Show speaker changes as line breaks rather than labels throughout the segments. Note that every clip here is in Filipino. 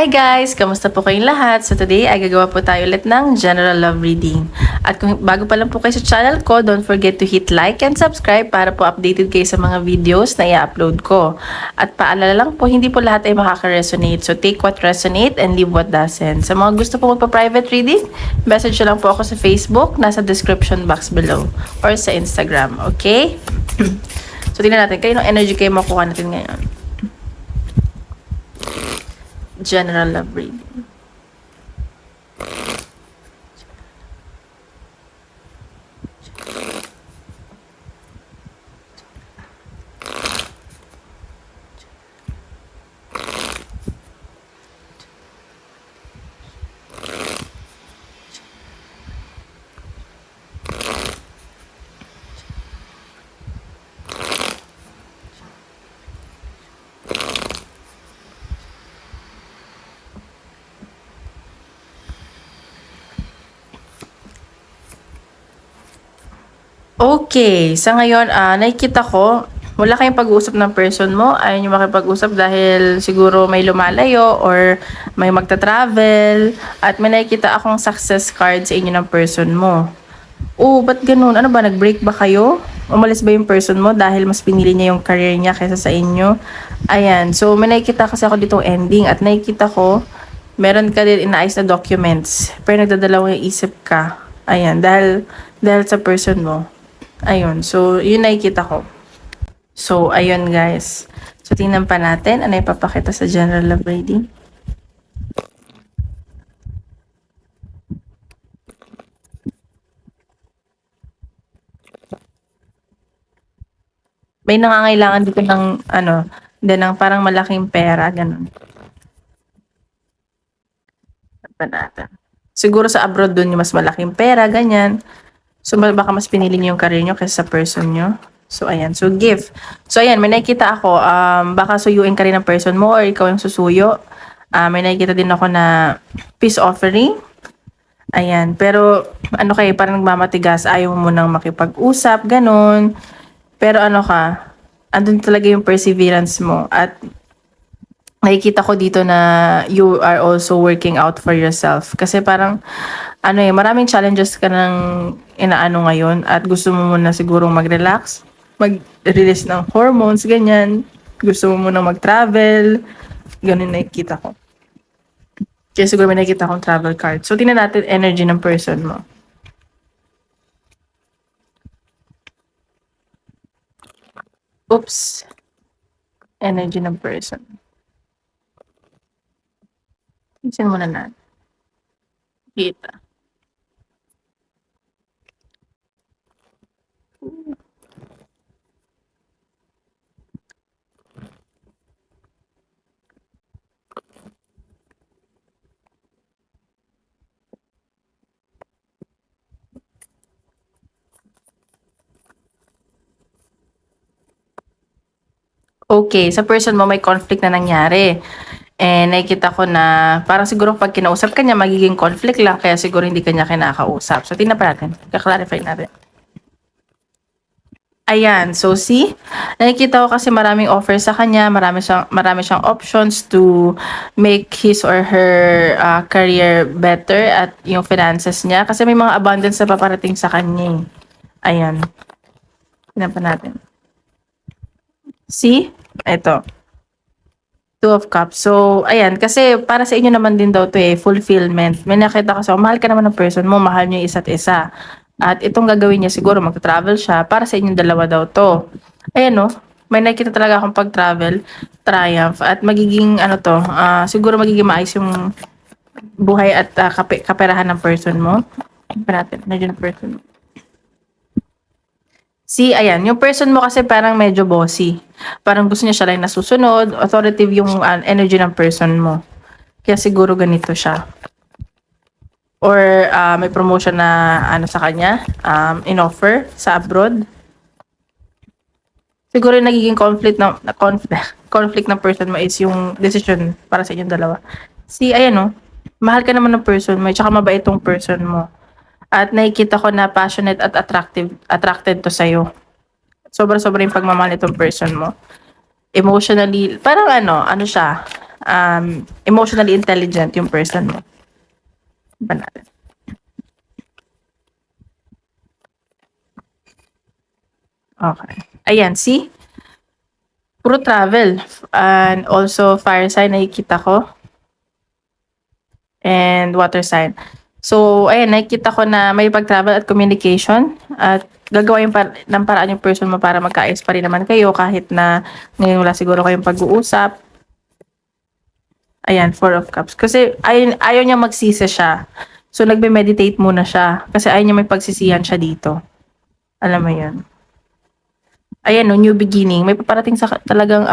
Hi guys! Kamusta po kayong lahat? So today ay gagawa po tayo ulit ng general love reading. At kung bago pa lang po kayo sa channel ko, don't forget to hit like and subscribe para po updated kayo sa mga videos na i-upload ko. At paalala lang po, hindi po lahat ay makaka-resonate. So take what resonate and leave what doesn't. Sa mga gusto po magpa-private reading, message lang po ako sa Facebook, nasa description box below. Or sa Instagram, okay? So tingnan natin, kayo ng energy kayo makuha natin ngayon. General love reading. Okay, sa ngayon, nakikita ko, wala kayong pag-uusap ng person mo, ayaw nyo makipag-usap dahil siguro may lumalayo or may magta-travel, at may nakikita akong success card sa inyo ng person mo. Oh, ba't ganun? Ano ba, nag-break ba kayo? Umalis ba yung person mo dahil mas pinili niya yung career niya kaysa sa inyo? Ayan, so may nakikita kasi ako ditong ending at nakikita ko, meron ka din inaayos na documents, pero nagdadalawang isip ka. Ayan, dahil sa person mo. Ayun, so yun nakikita ko. So, ayun guys. So, tingnan pa natin ano ipapakita sa general love reading. May nangangailangan dito ng ng parang malaking pera, ganun. Pa natin. Siguro sa abroad dun yung mas malaking pera, ganyan. So, baka mas pinili niyo yung career niyo kaysa sa person niyo. So, ayan. So, gift. So, ayan. May nakikita ako. Baka suyuin ka rin ng person mo or ikaw yung susuyo. May nakikita din ako na peace offering. Ayan. Pero, ano kayo, parang nagmamatigas. Ayaw mo nang makipag-usap, ganun. Pero ano ka, andun talaga yung perseverance mo. At nakikita ko dito na you are also working out for yourself. Kasi parang, maraming challenges ka ng inaano ngayon at gusto mo muna sigurong mag-relax, mag-release ng hormones, ganyan. Gusto mo muna mag-travel, ganun nakikita ko. Kaya siguro may nakikita akong travel card. So, tingnan natin energy ng person mo. Oops. Energy ng person. Isin muna natin. Kita. Okay, sa person mo may conflict na nangyari. And nakikita ko na parang siguro pag kinausap ka niya, magiging conflict lang kaya siguro hindi ka niya kinakausap. So, tingnan pa natin. Kaklarify natin. Ayan, so see, nakikita ko kasi maraming offers sa kanya, marami siyang options to make his or her career better at yung finances niya. Kasi may mga abundance na paparating sa kanya. Ayan. Tingnan pa natin. See? Ito. Two of Cups. So, ayan. Kasi para sa inyo naman din daw to fulfillment. May nakita ko mahal ka naman ng person mo, mahal niyo yung isa't isa. At itong gagawin niya siguro, magta-travel siya. Para sa inyong dalawa daw to. Ayan no. May nakita talaga akong pag-travel, triumph. At magiging, siguro magiging maayos yung buhay at kaperahan ng person mo. Pa natin. Nandiyan yung person mo. See, ayan, yung person mo kasi parang medyo bossy. Parang gusto niya siya lang nasusunod, authoritative yung energy ng person mo. Kaya siguro ganito siya. Or may promotion na sa kanya, in-offer sa abroad. Siguro yung nagiging conflict ng person mo is yung decision para sa inyong dalawa. See, ayan mahal ka naman ng person mo, tsaka mabait tong person mo. At nakikita ko na passionate at attracted to sa'yo. Sobra-sobra yung pagmamahal nitong person mo. Emotionally, parang siya, emotionally intelligent yung person mo. Ba natin? Okay. Ayan, see? Puro travel. And also, fire sign, nakikita ko. And water sign. So, ayan, nakikita ko na may pag-travel at communication. At gagawa ng paraan yung person mo para magkaayos pa rin naman kayo kahit na ngayon wala siguro kayong pag-uusap. Ayan, 4 of Cups. Kasi ayaw niya magsisi siya. So, nagbe-meditate muna siya. Kasi ayaw niya may pagsisihan siya dito. Alam mo yun. Ayan no, new beginning. May paparating sa talagang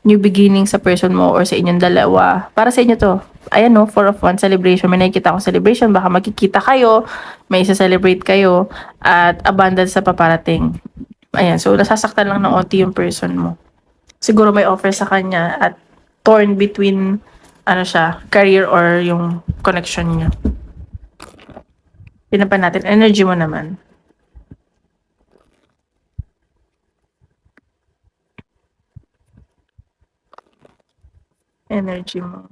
new beginning sa person mo or sa inyong dalawa. Para sa inyo to. Ayan no, 4 of Wands celebration. May nakikita akong celebration. Baka magkikita kayo, may isa-celebrate kayo, at abundance sa paparating. Ayan, so nasasaktan lang ng onti yung person mo. Siguro may offer sa kanya at torn between career or yung connection niyo. Pinapan natin. Energy mo naman. Energy mo.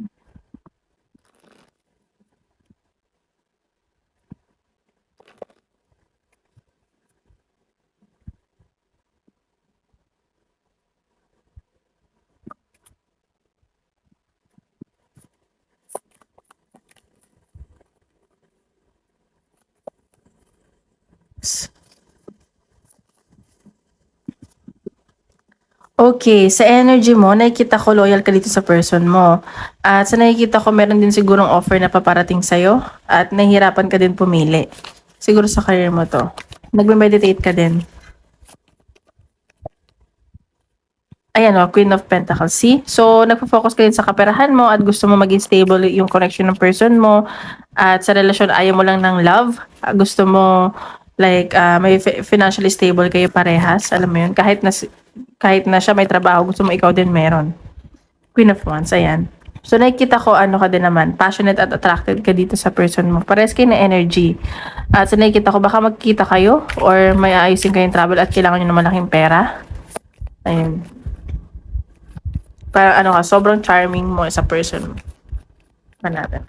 Okay, sa energy mo, nakikita ko loyal ka dito sa person mo. At sa nakikita ko, meron din sigurong offer na paparating sa'yo at nahihirapan ka din pumili. Siguro sa career mo to. Nagme-meditate ka din. Ayan o, Queen of Pentacles. See? So, nagpo-focus ka din sa kaperahan mo at gusto mo maging stable yung connection ng person mo. At sa relasyon, ayaw mo lang ng love. Gusto mo, like, may financially stable kayo parehas. Alam mo yun? Kahit na siya may trabaho, gusto mo ikaw din meron. Queen of Wands, ayan. So, nakikita ko, ka din naman, passionate at attracted ka dito sa person mo. Parehas kayo na energy. At so, nakikita ko, baka magkita kayo or may ayusin kayong travel at kailangan nyo ng malaking pera. Ayun. Parang sobrang charming mo sa person mo. Natin.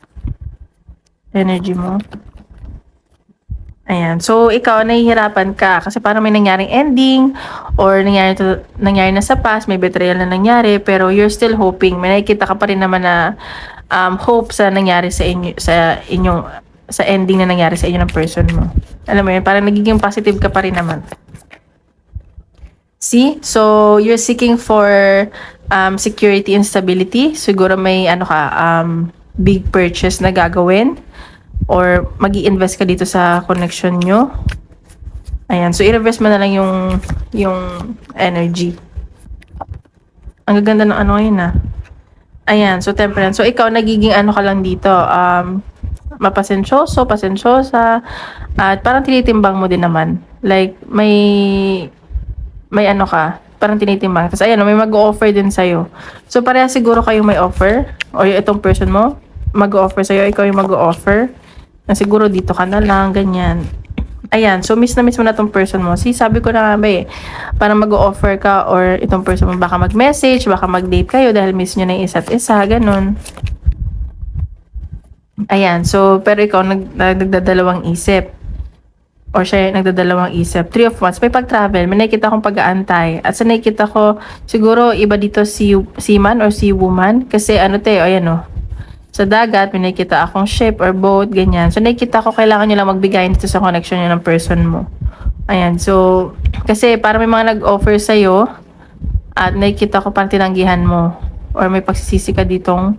Energy mo. Ayan. So, ikaw, nahihirapan ka kasi parang may nangyaring ending or nangyari na sa past, may betrayal na nangyari, pero you're still hoping. May nakikita ka pa rin naman na hope sa nangyari sa ending na nangyari sa inyo ng person mo. Alam mo yun, parang nagiging positive ka pa rin naman. See? So, you're seeking for security and stability. Siguro may big purchase na gagawin or mag-i-invest ka dito sa connection nyo. Ayan. So, i-reverse mo na lang yung energy. Ang gaganda ng ngayon Ayan. So, temperance. So, ikaw nagiging ka lang dito. Mapasensyoso, pasensyosa. At parang tinitimbang mo din naman. Like, may ka. Parang tinitimbang. Tapos, ayan, may mag-o-offer din sa'yo. So, pareha siguro kayo may offer. O itong person mo, mag-o-offer sa'yo. Ikaw yung mag-o-offer. Na siguro dito ka na lang, ganyan. Ayan, so miss na miss mo na tong person mo. See, sabi ko na nga ba parang mag-o-offer ka or itong person mo baka mag-message, baka mag-date kayo dahil miss nyo na yung isa't isa, ganun. Ayan, so pero ikaw nagdadalawang isip. Or siya nagdadalawang isip. 3 of Wands, may pag-travel, may nakikita akong pag-aantay. At sa nakikita ko, siguro iba dito si man or si woman. Kasi ayan sa dagat, may nakikita akong ship or boat, ganyan. So, nakikita ko kailangan nyo lang magbigay dito sa connection nyo ng person mo. Ayan, so, kasi para may mga nag-offer sa'yo, at nakikita ko parang tinanggihan mo, or may pagsisisi ka ditong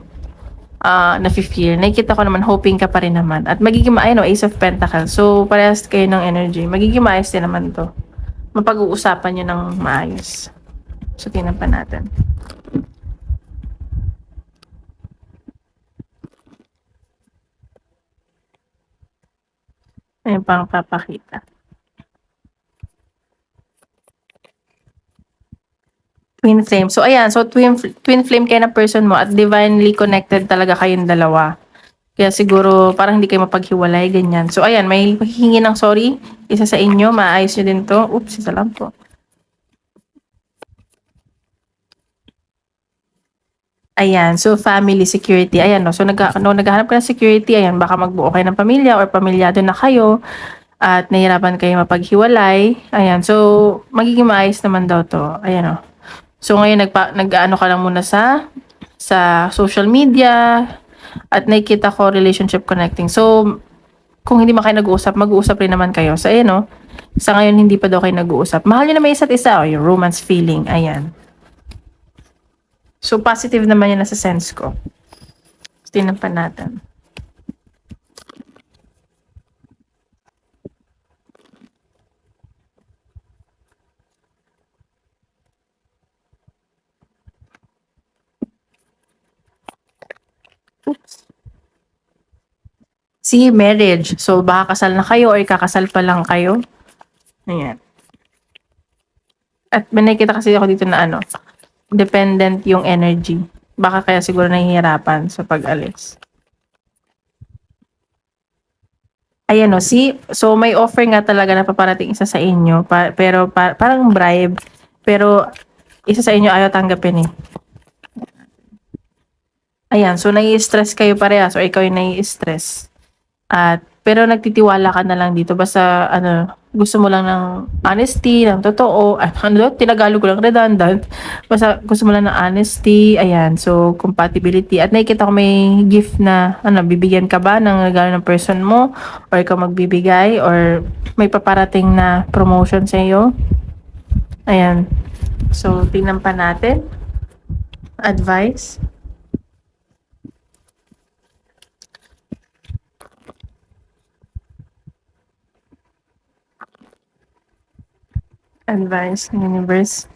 na-feel. Nakikita ko naman, hoping ka pa rin naman. At magiging Ace of Pentacles. So, parehas kayo ng energy. Magiging maayos din naman to. Mapag-uusapan nyo ng maayos. So, tingnan pa natin. Ayun pang papakita. Twin flame. So, ayan. So, twin flame kayo na person mo at divinely connected talaga kayong dalawa. Kaya siguro parang hindi kayo mapaghiwalay, ganyan. So, ayan. May hihingi ng sorry. Isa sa inyo. Maayos nyo din to. Oops, isa lang po. Ayan, so family security, ayan 'no. So naghahanap ka ng security, ayan baka magbuo kayo ng pamilya or pamilyado na kayo at nahihirapan kayo mapaghiwalay, ayan. So magiging maayos naman daw 'to, ayan, oh. So ngayon nag-aano ka lang muna sa social media at nakikita ko relationship connecting. So kung hindi man kayo nag-uusap, mag-uusap rin naman kayo. So ayan, oh, sa ngayon hindi pa daw kayo nag-uusap. Mahal niyo naman isa't isa, oh, yung romance feeling, ayan. So positive naman yan nasa sense ko. Tingnan pa natin. Oops. See, marriage. So baka kasal na kayo or kakasal pa lang kayo. Ayan. At may nakikita kasi ako dito na ano, dependent yung energy. Baka kaya siguro nahihirapan sa pag-alis. Ayan o, see? So may offer nga talaga na paparating isa sa inyo, pero parang bribe. Pero isa sa inyo ayaw tanggapin eh. Ayan, so nai-stress kayo parehas or ikaw yung nai-stress. At pero nagtitiwala ka na lang dito basta ano, gusto mo lang ng honesty, ng totoo. Ano, tinagalog ko lang redundant. Basta gusto mo lang ng honesty, ayan. So compatibility at nakikita ko may gift na ano, bibigyan ka ba ng regalo ng person mo or ikaw magbibigay or may paparating na promotion sa iyo. Ayan. So tingnan pa natin. Advice. Advice ng universe.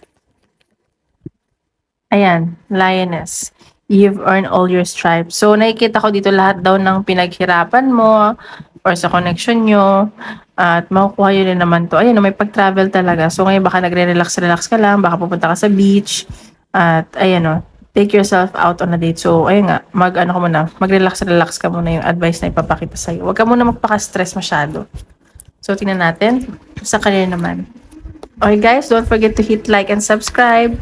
Ayan, lioness. You've earned all your stripes. So, nakikita ko dito lahat daw ng pinaghirapan mo or sa connection nyo at makukuha yun din naman to. Ayan, may pag-travel talaga. So, ngayon baka nagre-relax ka lang, baka pupunta ka sa beach at ayan o, take yourself out on a date. So, ayun nga, mag-relax ka muna yung advice na ipapakita sa'yo. Huwag ka muna magpaka-stress masyado. So, tingnan natin sa career naman. Okay guys, don't forget to hit like and subscribe.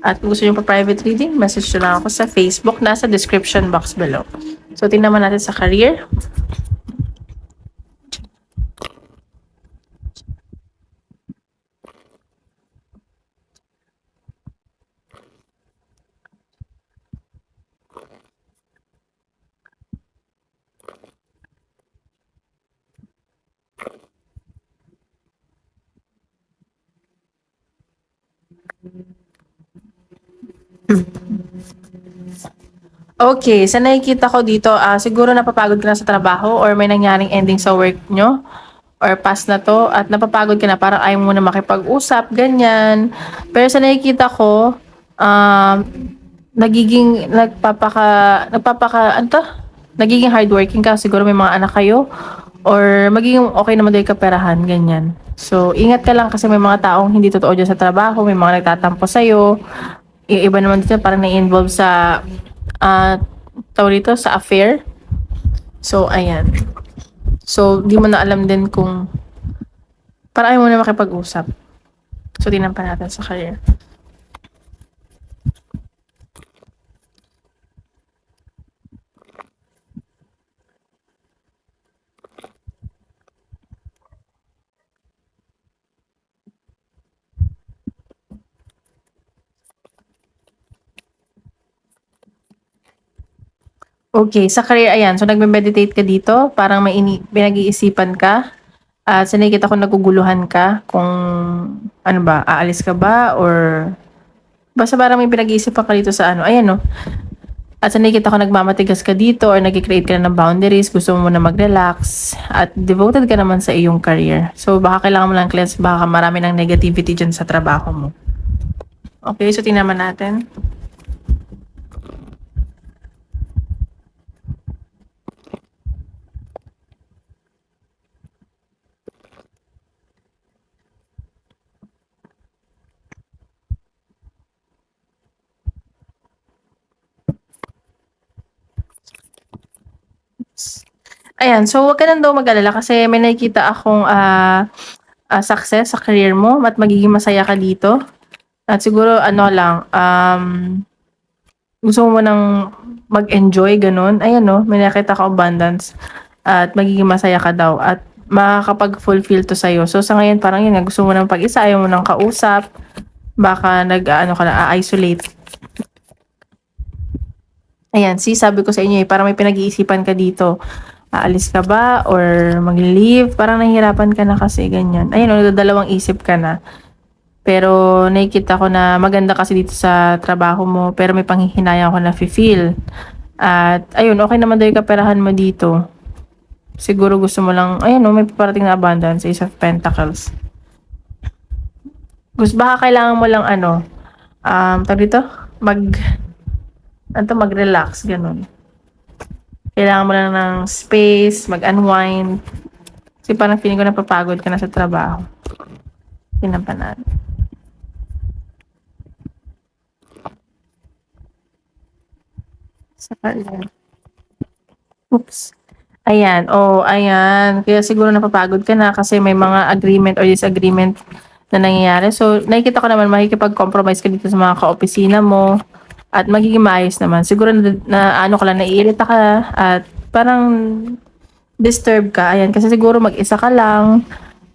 At kung gusto nyo pa private reading, message nyo lang ako sa Facebook, nasa description box below. So, tingnan naman natin sa career. Okay, sa nakikita ko dito, siguro napapagod ka na sa trabaho or may nangyaring ending sa work nyo or past na to at napapagod ka na, parang ayaw mo na makipag-usap, ganyan. Pero sa nakikita ko, nagiging hardworking ka, siguro may mga anak kayo or magiging okay naman din kaperahan, ganyan. So, ingat ka lang kasi may mga taong hindi totoo dyan sa trabaho, may mga nagtatampo sa'yo, yung iba naman dito parang na-involve sa tawag dito sa affair. So, ayan. So, di mo na alam din kung para ayaw mo na makipag-usap. So, tingnan pa natin sa career. Okay, sa career, ayan. So, nagme-meditate ka dito. Parang may pinag-iisipan ka. At sa nakikita ko naguguluhan ka kung ano ba, aalis ka ba or basta parang may pinag-iisipan ka dito sa ano. Ayan, no. At sa nakikita ko nagmamatigas ka dito or nag-create ka na ng boundaries, gusto mo na mag-relax at devoted ka naman sa iyong career. So, baka kailangan mo lang cleanse, baka marami ng negativity dyan sa trabaho mo. Okay, so tingnan natin. Ayan, so wag ka lang daw mag-alala kasi may nakikita akong success sa career mo at magiging masaya ka dito. At siguro ano lang, gusto mo nang mag-enjoy, ganun. Ayan, no, may nakita ka abundance at magiging masaya ka daw at makakapag-fulfill to sa'yo. So, sa ngayon, parang yun nga, gusto mo ng pag-isa, ayaw mo ng kausap, baka nag-ano ka na, isolate. Ayan, see, sabi ko sa inyo parang may pinag-iisipan ka dito. Aalis ka ba or mag-leave? Parang nahihirapan ka na kasi ganyan. Ayun, nagdadalawang isip ka na. Pero nakikita ko na maganda kasi dito sa trabaho mo, pero may panghihinayang ako na feel. At ayun, okay naman daw yung kaperahan mo dito. Siguro gusto mo lang, ayun, may paparating na abundance, Ace of Pentacles. Gusto baka kailangan mo lang tawag dito, mag-relax, ganun. Kailangan mo lang ng space, mag-unwind. Kasi parang feeling ko napapagod ka na sa trabaho. Pinapanaan. Saka yan. Oops. Ayan. Oh, ayan. Kaya siguro napapagod ka na kasi may mga agreement or disagreement na nangyayari. So, nakikita ko naman makikipag-compromise ka dito sa mga ka-opisina mo at magiging maayos naman. Siguro na ano ka lang, naiirita ka at parang disturb ka. Ayan. Kasi siguro mag-isa ka lang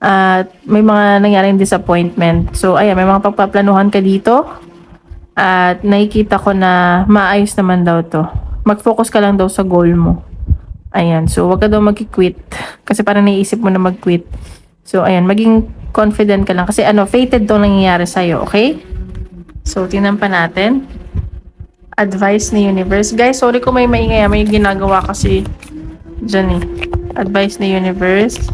at may mga nangyaring disappointment. So, ayan. May mga pagpaplanuhan ka dito at nakikita ko na maayos naman daw to. Mag-focus ka lang daw sa goal mo. Ayan, so wag ka daw mag-quit kasi parang naiisip mo na mag-quit. So ayan, maging confident ka lang kasi fated tong nangyayari sa'yo, okay? So tingnan pa natin. Advice ni universe. Guys, sorry kung may maingay, may ginagawa kasi dyan eh. Advice ni universe.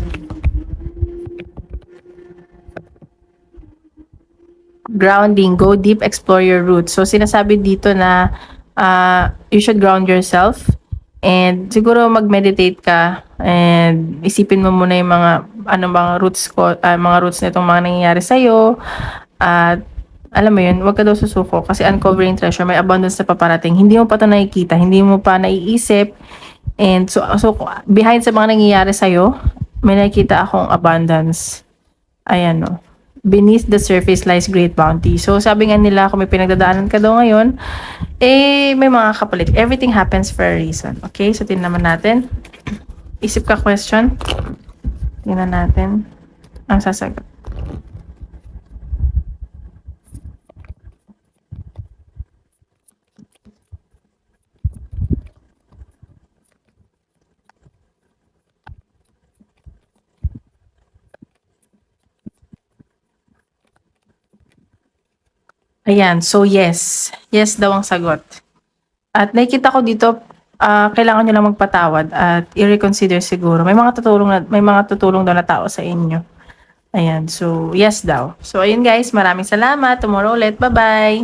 Grounding, go deep, explore your roots. So sinasabi dito na you should ground yourself. And siguro mag-meditate ka and isipin mo muna yung mga roots mga roots nitong mga nangyayari sa'yo. At alam mo yun, huwag ka daw susuko kasi uncovering treasure, may abundance na paparating. Hindi mo pa ito nakikita, hindi mo pa naiisip. And so behind sa mga nangyayari sa'yo, may nakikita akong abundance. Ayan, no. Beneath the surface lies great bounty. So, sabi nga nila, kung may pinagdadaanan ka daw ngayon, may mga kapalit. Everything happens for a reason. Okay? So, tingnan naman natin. Isip ka question. Tingnan natin ang sasagot. Ayan. So, yes. Yes daw ang sagot. At nakikita ko dito, kailangan nyo lang magpatawad at i-reconsider siguro. May mga tutulong daw na tao sa inyo. Ayan. So, yes daw. So, ayun guys. Maraming salamat. Tomorrow ulit. Bye-bye!